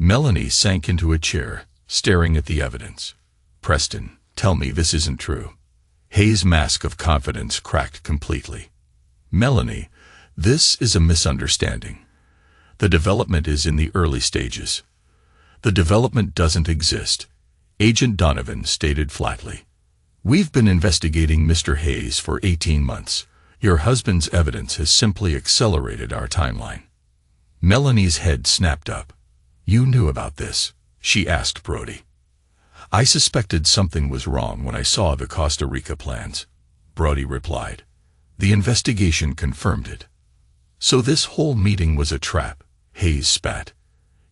Melanie sank into a chair, staring at the evidence. Preston, tell me this isn't true. Hayes' mask of confidence cracked completely. Melanie, this is a misunderstanding. The development is in the early stages. The development doesn't exist, Agent Donovan stated flatly. We've been investigating Mr. Hayes for 18 months. Your husband's evidence has simply accelerated our timeline. Melanie's head snapped up. You knew about this, she asked Brody. I suspected something was wrong when I saw the Costa Rica plans, Brody replied. The investigation confirmed it. So this whole meeting was a trap, Hayes spat.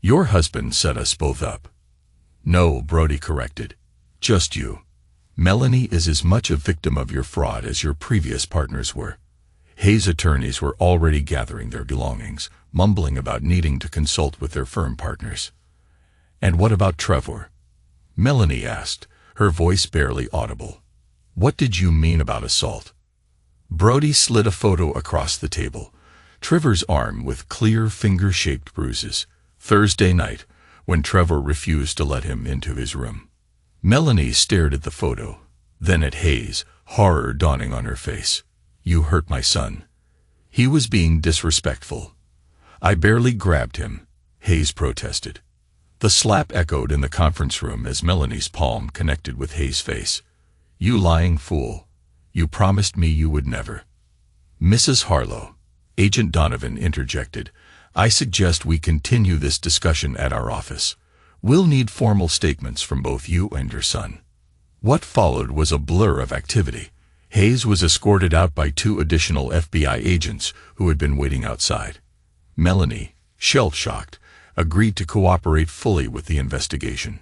Your husband set us both up. No, Brody corrected. Just you. Melanie is as much a victim of your fraud as your previous partners were. Hayes' attorneys were already gathering their belongings, mumbling about needing to consult with their firm partners. And what about Trevor? Melanie asked, her voice barely audible. What did you mean about assault? Brody slid a photo across the table. Trevor's arm with clear finger-shaped bruises. Thursday night, when Trevor refused to let him into his room. Melanie stared at the photo, then at Hayes, horror dawning on her face. You hurt my son. He was being disrespectful. I barely grabbed him, Hayes protested. The slap echoed in the conference room as Melanie's palm connected with Hayes' face. You lying fool. You promised me you would never. Mrs. Harlow, Agent Donovan interjected, I suggest we continue this discussion at our office. We'll need formal statements from both you and your son. What followed was a blur of activity. Hayes was escorted out by 2 additional FBI agents who had been waiting outside. Melanie, shell-shocked, agreed to cooperate fully with the investigation.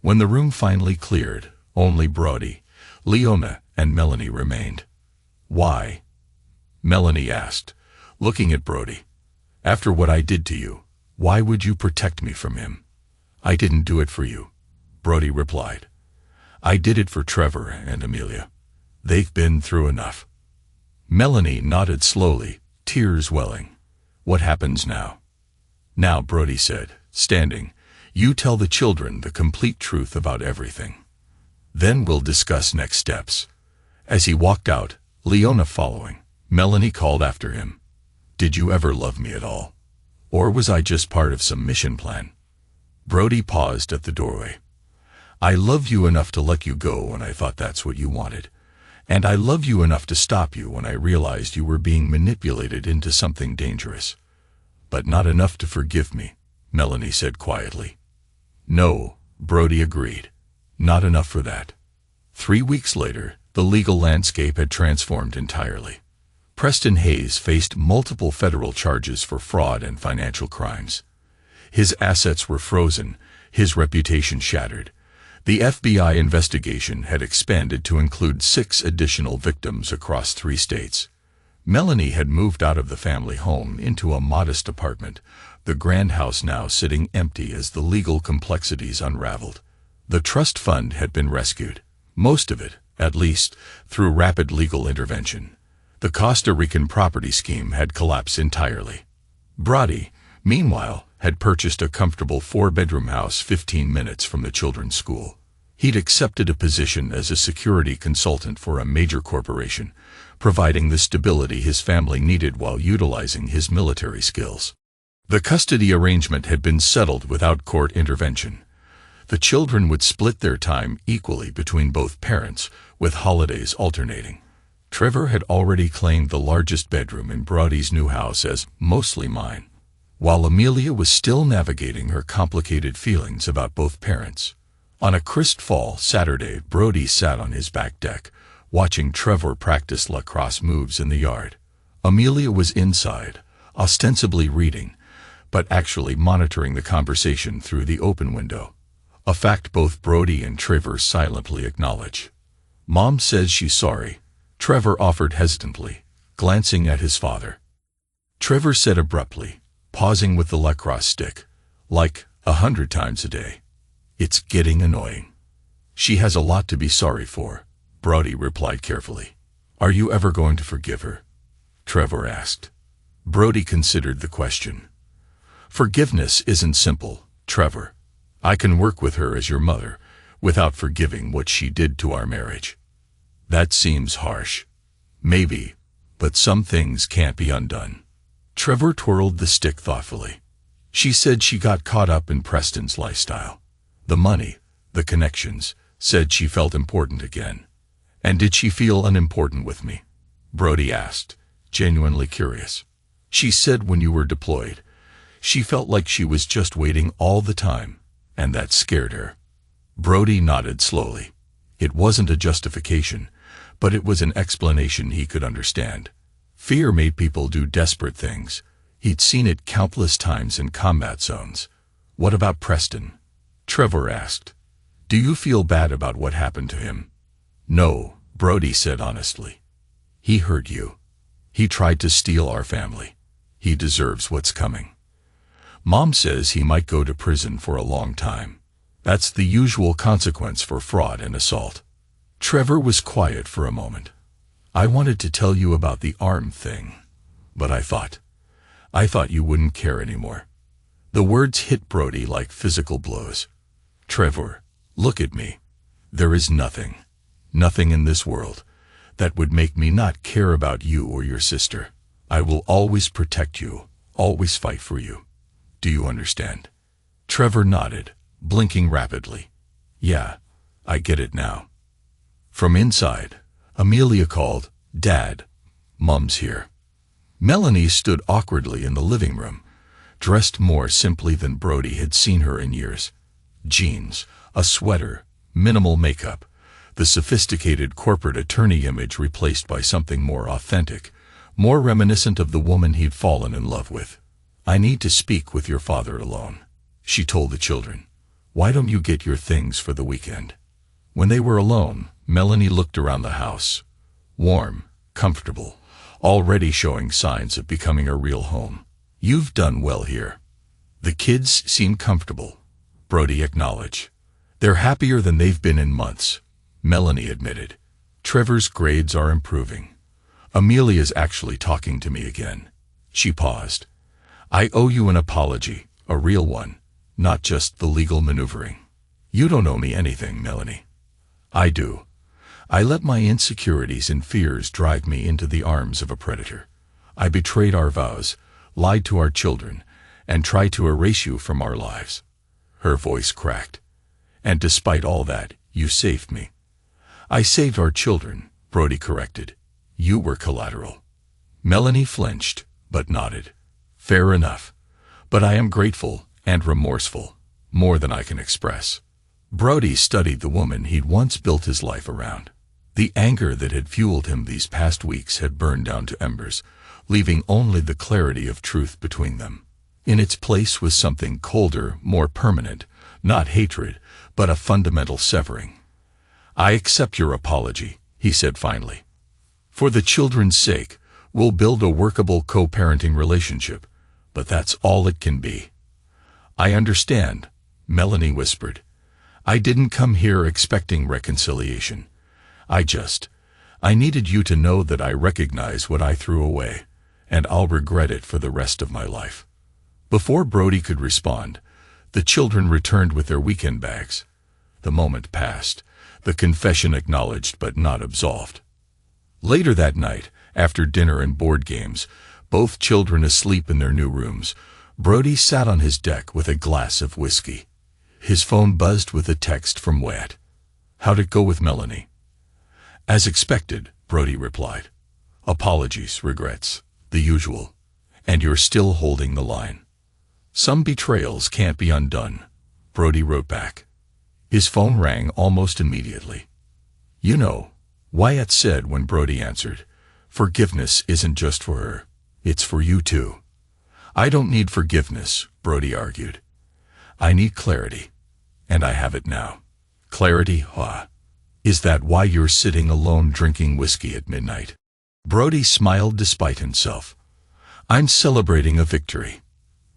When the room finally cleared, only Brody, Leoma, and Melanie remained. Why? Melanie asked, looking at Brody. After what I did to you, why would you protect me from him? I didn't do it for you, Brody replied. I did it for Trevor and Amelia. They've been through enough. Melanie nodded slowly, tears welling. What happens now? Now, Brody said, standing, you tell the children the complete truth about everything. Then we'll discuss next steps. As he walked out, Leona following, Melanie called after him. Did you ever love me at all? Or was I just part of some mission plan? Brody paused at the doorway. I love you enough to let you go when I thought that's what you wanted. And I love you enough to stop you when I realized you were being manipulated into something dangerous. But not enough to forgive me, Melanie said quietly. No, Brody agreed. Not enough for that. 3 weeks later, the legal landscape had transformed entirely. Preston Hayes faced multiple federal charges for fraud and financial crimes. His assets were frozen, his reputation shattered. The FBI investigation had expanded to include 6 additional victims across 3 states. Melanie had moved out of the family home into a modest apartment, the grand house now sitting empty as the legal complexities unraveled. The trust fund had been rescued, most of it, at least, through rapid legal intervention. The Costa Rican property scheme had collapsed entirely. Brody, meanwhile, had purchased a comfortable 4-bedroom house 15 minutes from the children's school. He'd accepted a position as a security consultant for a major corporation, providing the stability his family needed while utilizing his military skills. The custody arrangement had been settled without court intervention. The children would split their time equally between both parents, with holidays alternating. Trevor had already claimed the largest bedroom in Brody's new house as mostly mine, while Amelia was still navigating her complicated feelings about both parents. On a crisp fall Saturday, Brody sat on his back deck, watching Trevor practice lacrosse moves in the yard. Amelia was inside, ostensibly reading, but actually monitoring the conversation through the open window. a fact both Brody and Trevor silently acknowledge. Mom says she's sorry, Trevor offered hesitantly, glancing at his father. Trevor said abruptly, pausing with the lacrosse stick, like 100 times a day. It's getting annoying. She has a lot to be sorry for, Brody replied carefully. Are you ever going to forgive her? Trevor asked. Brody considered the question. Forgiveness isn't simple, Trevor. I can work with her as your mother, without forgiving what she did to our marriage. That seems harsh. Maybe, but some things can't be undone. Trevor twirled the stick thoughtfully. She said she got caught up in Preston's lifestyle. The money, the connections, said she felt important again. And did she feel unimportant with me? Brody asked, genuinely curious. She said when you were deployed, she felt like she was just waiting all the time, and that scared her. Brody nodded slowly. It wasn't a justification, but it was an explanation he could understand. Fear made people do desperate things. He'd seen it countless times in combat zones. What about Preston? Trevor asked. Do you feel bad about what happened to him? No, Brody said honestly. He hurt you. He tried to steal our family. He deserves what's coming. Mom says he might go to prison for a long time. That's the usual consequence for fraud and assault. Trevor was quiet for a moment. I wanted to tell you about the arm thing, but I thought you wouldn't care anymore. The words hit Brody like physical blows. Trevor, look at me. There is nothing in this world that would make me not care about you or your sister. I will always protect you, always fight for you. Do you understand? Trevor nodded, blinking rapidly. Yeah, I get it now. From inside, Amelia called, Dad, Mom's here. Melanie stood awkwardly in the living room, dressed more simply than Brody had seen her in years. Jeans, a sweater, minimal makeup, the sophisticated corporate attorney image replaced by something more authentic, more reminiscent of the woman he'd fallen in love with. I need to speak with your father alone, she told the children. Why don't you get your things for the weekend? When they were alone, Melanie looked around the house. Warm, comfortable, already showing signs of becoming a real home. You've done well here. The kids seem comfortable, Brody acknowledged. They're happier than they've been in months, Melanie admitted. Trevor's grades are improving. Amelia's actually talking to me again. She paused. I owe you an apology, a real one, not just the legal maneuvering. You don't owe me anything, Melanie. I do. I let my insecurities and fears drive me into the arms of a predator. I betrayed our vows, lied to our children, and tried to erase you from our lives. Her voice cracked. And despite all that, you saved me. I saved our children, Brody corrected. You were collateral. Melanie flinched, but nodded. Fair enough. But I am grateful and remorseful, more than I can express. Brody studied the woman he'd once built his life around. The anger that had fueled him these past weeks had burned down to embers, leaving only the clarity of truth between them. In its place was something colder, more permanent, not hatred, but a fundamental severing. I accept your apology, he said finally. For the children's sake, we'll build a workable co-parenting relationship, but that's all it can be. I understand, Melanie whispered. I didn't come here expecting reconciliation. I needed you to know that I recognize what I threw away, and I'll regret it for the rest of my life. Before Brody could respond, the children returned with their weekend bags. The moment passed, the confession acknowledged but not absolved. Later that night, after dinner and board games, both children asleep in their new rooms, Brody sat on his deck with a glass of whiskey. His phone buzzed with a text from Wyatt. How'd it go with Melanie? As expected, Brody replied. Apologies, regrets, the usual. And you're still holding the line. Some betrayals can't be undone, Brody wrote back. His phone rang almost immediately. You know, Wyatt said when Brody answered, forgiveness isn't just for her, it's for you too. I don't need forgiveness, Brody argued. I need clarity. And I have it now. Clarity, huh? Is that why you're sitting alone drinking whiskey at midnight? Brody smiled despite himself. I'm celebrating a victory.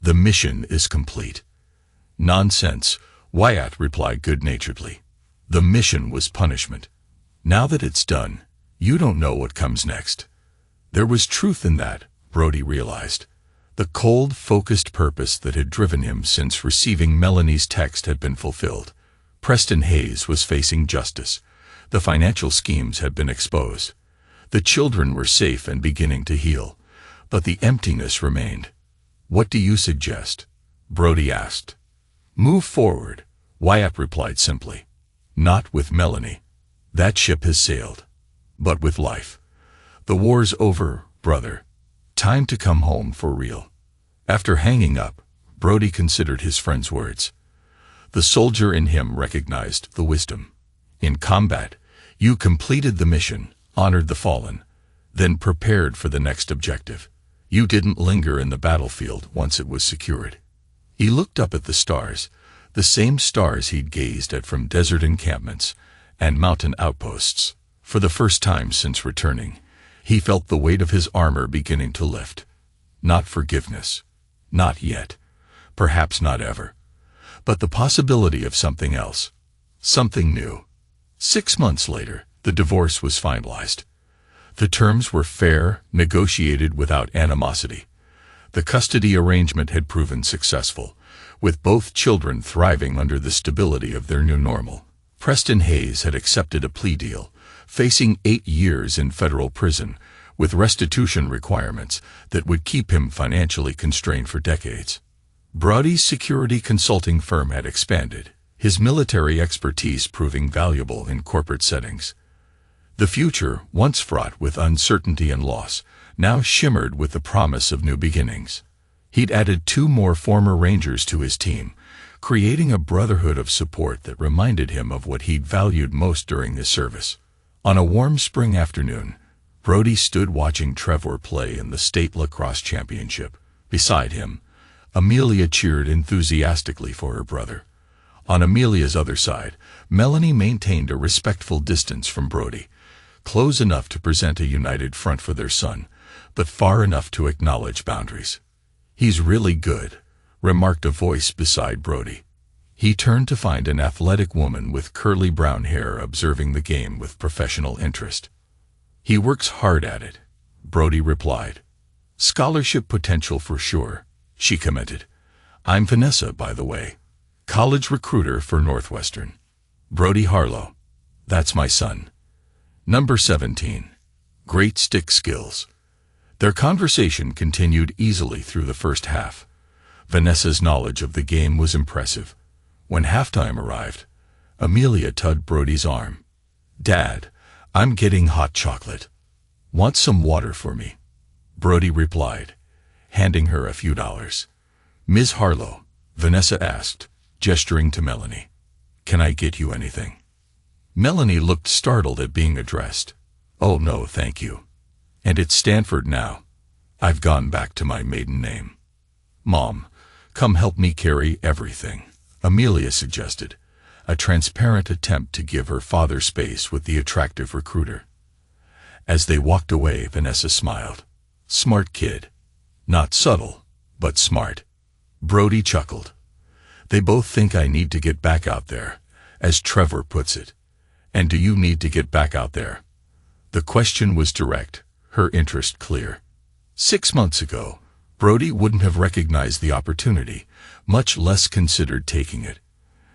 The mission is complete. Nonsense, Wyatt replied good-naturedly. The mission was punishment. Now that it's done, you don't know what comes next. There was truth in that, Brody realized. The cold, focused purpose that had driven him since receiving Melanie's text had been fulfilled. Preston Hayes was facing justice. The financial schemes had been exposed. The children were safe and beginning to heal, but the emptiness remained. What do you suggest? Brody asked. Move forward, Wyatt replied simply. Not with Melanie. That ship has sailed. But with life. The war's over, brother. Time to come home for real. After hanging up, Brody considered his friend's words. The soldier in him recognized the wisdom. In combat, you completed the mission, honored the fallen, then prepared for the next objective. You didn't linger in the battlefield once it was secured. He looked up at the stars, the same stars he'd gazed at from desert encampments and mountain outposts. For the first time since returning, he felt the weight of his armor beginning to lift. Not forgiveness. Not yet. Perhaps not ever. But the possibility of something else. Something new. 6 months later, the divorce was finalized. The terms were fair, negotiated without animosity. The custody arrangement had proven successful, with both children thriving under the stability of their new normal. Preston Hayes had accepted a plea deal, facing 8 years in federal prison, with restitution requirements that would keep him financially constrained for decades. Brody's security consulting firm had expanded, his military expertise proving valuable in corporate settings. The future, once fraught with uncertainty and loss, now shimmered with the promise of new beginnings. He'd added 2 more former Rangers to his team, creating a brotherhood of support that reminded him of what he'd valued most during his service. On a warm spring afternoon, Brody stood watching Trevor play in the state lacrosse championship. Beside him, Amelia cheered enthusiastically for her brother. On Amelia's other side, Melanie maintained a respectful distance from Brody, close enough to present a united front for their son, but far enough to acknowledge boundaries. He's really good, remarked a voice beside Brody. He turned to find an athletic woman with curly brown hair observing the game with professional interest. He works hard at it, Brody replied. Scholarship potential for sure, she commented. I'm Vanessa, by the way. College recruiter for Northwestern. Brody Harlow. That's my son. Number 17. Great stick skills. Their conversation continued easily through the first half. Vanessa's knowledge of the game was impressive. When halftime arrived, Amelia tugged Brody's arm. Dad, I'm getting hot chocolate. Want some water for me? Brody replied, handing her a few dollars. Ms. Harlow, Vanessa asked, gesturing to Melanie. Can I get you anything? Melanie looked startled at being addressed. Oh no, thank you. And it's Stanford now. I've gone back to my maiden name. Mom, come help me carry everything, Amelia suggested, a transparent attempt to give her father space with the attractive recruiter. As they walked away, Vanessa smiled. Smart kid. Not subtle, but smart. Brody chuckled. They both think I need to get back out there, as Trevor puts it. And do you need to get back out there? The question was direct, her interest clear. 6 months ago, Brody wouldn't have recognized the opportunity, much less considered taking it.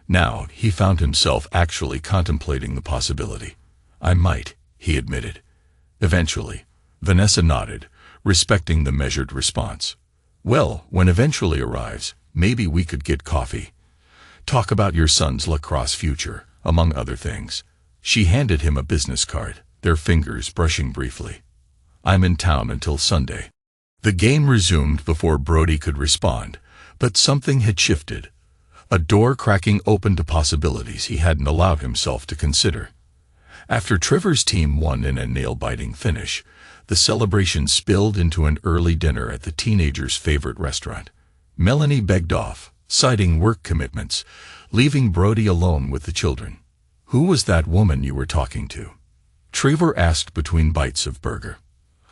Now, he found himself actually contemplating the possibility. I might, he admitted. Eventually, Vanessa nodded, respecting the measured response. Well, when eventually arrives, maybe we could get coffee. Talk about your son's lacrosse future, among other things. She handed him a business card, their fingers brushing briefly. I'm in town until Sunday. The game resumed before Brody could respond, but something had shifted. A door cracking open to possibilities he hadn't allowed himself to consider. After Trevor's team won in a nail-biting finish, the celebration spilled into an early dinner at the teenager's favorite restaurant. Melanie begged off, citing work commitments, leaving Brody alone with the children. "Who was that woman you were talking to?" Trevor asked between bites of burger.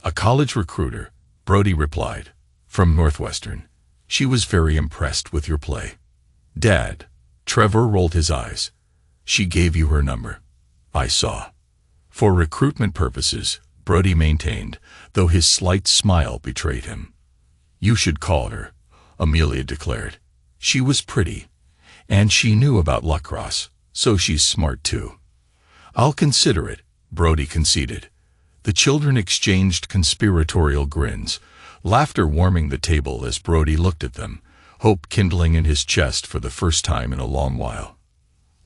"A college recruiter," Brody replied, "from Northwestern. She was very impressed with your play." "Dad," Trevor rolled his eyes. "She gave you her number." "I saw." "For recruitment purposes," Brody maintained, though his slight smile betrayed him. "You should call her," Amelia declared. "She was pretty, and she knew about lacrosse, so she's smart too." "I'll consider it," Brody conceded. The children exchanged conspiratorial grins, laughter warming the table as Brody looked at them, hope kindling in his chest for the first time in a long while.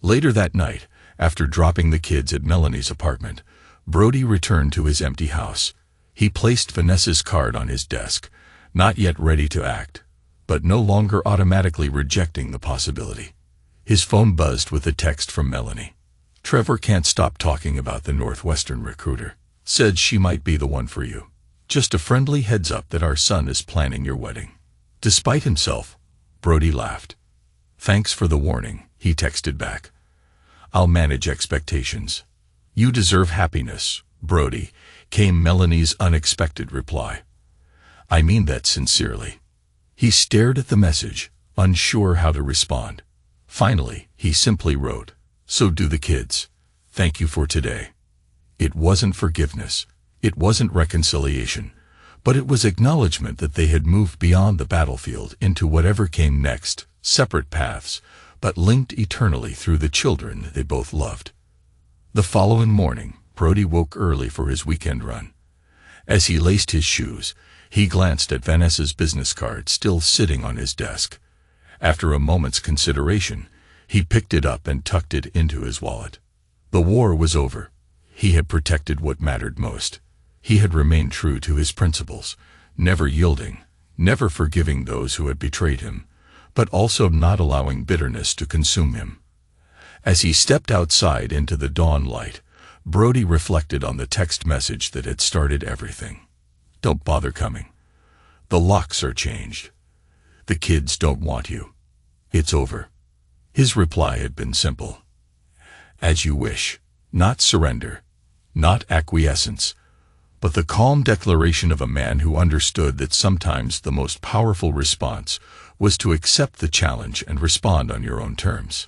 Later that night, after dropping the kids at Melanie's apartment, Brody returned to his empty house. He placed Vanessa's card on his desk, not yet ready to act, but no longer automatically rejecting the possibility. His phone buzzed with a text from Melanie. "Trevor can't stop talking about the Northwestern recruiter. Said she might be the one for you. Just a friendly heads up that our son is planning your wedding." Despite himself, Brody laughed. "Thanks for the warning," he texted back. "I'll manage expectations." "You deserve happiness, Brody," came Melanie's unexpected reply. "I mean that sincerely." He stared at the message, unsure how to respond. Finally, he simply wrote, "So do the kids. Thank you for today." It wasn't forgiveness, it wasn't reconciliation, but it was acknowledgement that they had moved beyond the battlefield into whatever came next, separate paths, but linked eternally through the children they both loved. The following morning, Brody woke early for his weekend run. As he laced his shoes, he glanced at Vanessa's business card still sitting on his desk. After a moment's consideration, he picked it up and tucked it into his wallet. The war was over. He had protected what mattered most. He had remained true to his principles, never yielding, never forgiving those who had betrayed him, but also not allowing bitterness to consume him. As he stepped outside into the dawn light, Brody reflected on the text message that had started everything. "Don't bother coming. The locks are changed. The kids don't want you. It's over." His reply had been simple. "As you wish," not surrender, not acquiescence, but the calm declaration of a man who understood that sometimes the most powerful response was to accept the challenge and respond on your own terms.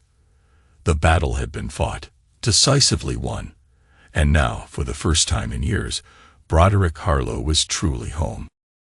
The battle had been fought, decisively won, and now, for the first time in years, Broderick Harlow was truly home.